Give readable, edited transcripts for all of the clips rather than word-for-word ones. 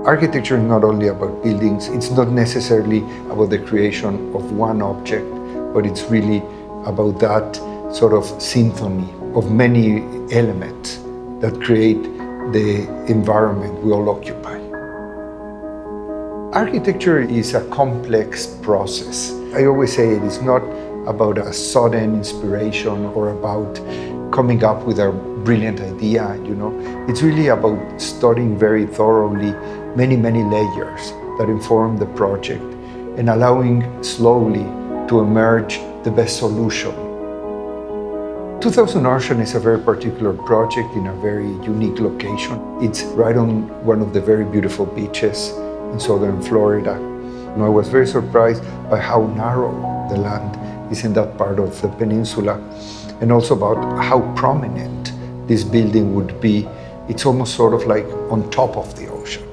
Architecture is not only about buildings, it's not necessarily about the creation of one object, but it's really about that sort of symphony of many elements that create the environment we all occupy. Architecture is a complex process. I always say it is not about a sudden inspiration or about coming up with a brilliant idea, It's really about studying very thoroughly many layers that inform the project and allowing slowly to emerge the best solution. 2000 Ocean is a very particular project in a very unique location. It's right on one of the very beautiful beaches in southern Florida. I was very surprised by how narrow the land is in that part of the peninsula, and also about how prominent this building would be. It's almost sort of like on top of the ocean.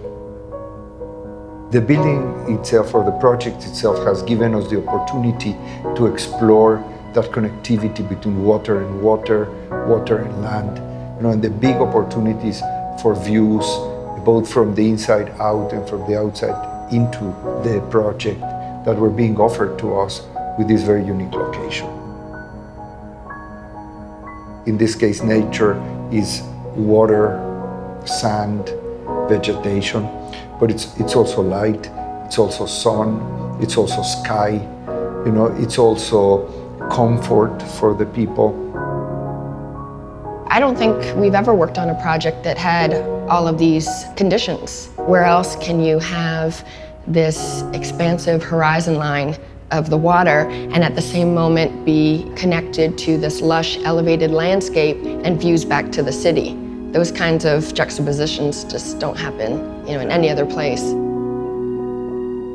The building itself, or the project itself, has given us the opportunity to explore that connectivity between water and water, water and land, and the big opportunities for views, both from the inside out and from the outside into the project that were being offered to us with this very unique location. In this case, nature is water, sand, vegetation, but it's also light, it's also sun, it's also sky, it's also comfort for the people. I don't think we've ever worked on a project that had all of these conditions. Where else can you have this expansive horizon line of the water and at the same moment be connected to this lush, elevated landscape and views back to the city? Those kinds of juxtapositions just don't happen, in any other place.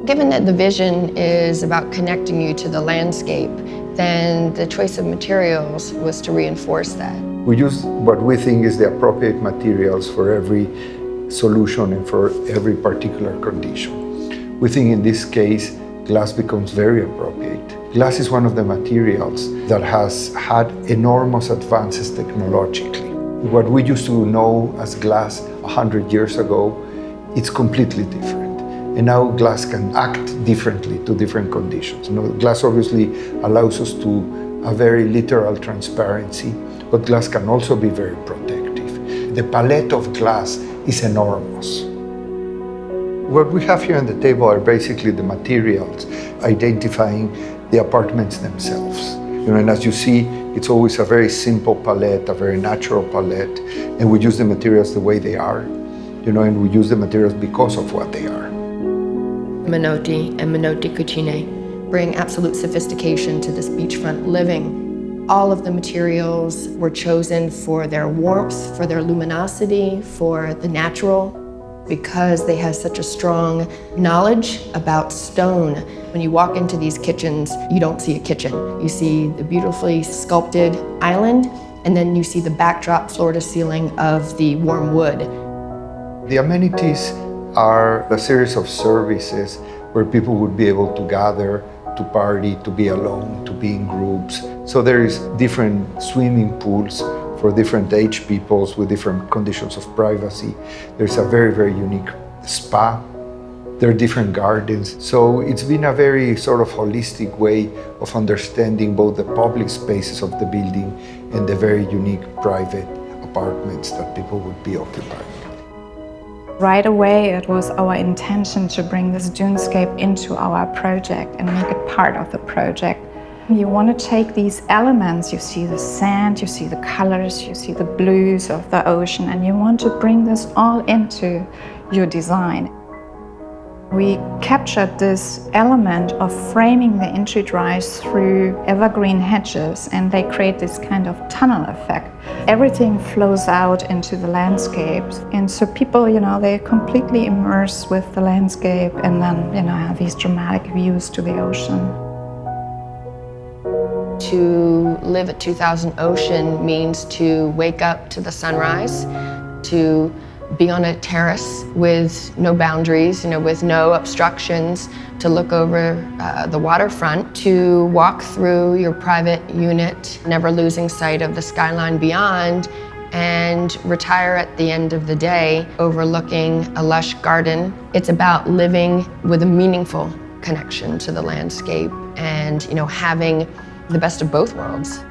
Given that the vision is about connecting you to the landscape, then the choice of materials was to reinforce that. We use what we think is the appropriate materials for every solution and for every particular condition. We think in this case, glass becomes very appropriate. Glass is one of the materials that has had enormous advances technologically. What we used to know as glass 100 years ago, it's completely different. And now glass can act differently to different conditions. Glass obviously allows us to a very literal transparency, but glass can also be very protective. The palette of glass is enormous. What we have here on the table are basically the materials, identifying the apartments themselves. And as you see, it's always a very simple palette, a very natural palette, and we use the materials the way they are, and we use the materials because of what they are. Menotti and Menotti Cucine bring absolute sophistication to this beachfront living. All of the materials were chosen for their warmth, for their luminosity, for the natural, because they have such a strong knowledge about stone. When you walk into these kitchens, you don't see a kitchen. You see the beautifully sculpted island, and then you see the backdrop floor-to-ceiling of the warm wood. The amenities are a series of services where people would be able to gather, to party, to be alone, to be in groups. So there is different swimming pools for different age peoples with different conditions of privacy. There's a very unique spa. There are different gardens. So it's been a very sort of holistic way of understanding both the public spaces of the building and the very unique private apartments that people would be occupying. Right away, it was our intention to bring this dunescape into our project and make it part of the project. You want to take these elements, you see the sand, you see the colors, you see the blues of the ocean, and you want to bring this all into your design. We captured this element of framing the entry drives through evergreen hedges, and they create this kind of tunnel effect. Everything flows out into the landscape, and so people, they're completely immersed with the landscape, and then, have these dramatic views to the ocean. To live at 2000 Ocean means to wake up to the sunrise, to be on a terrace with no boundaries, with no obstructions, to look over the waterfront, to walk through your private unit, never losing sight of the skyline beyond, and retire at the end of the day overlooking a lush garden. It's about living with a meaningful connection to the landscape and, having the best of both worlds.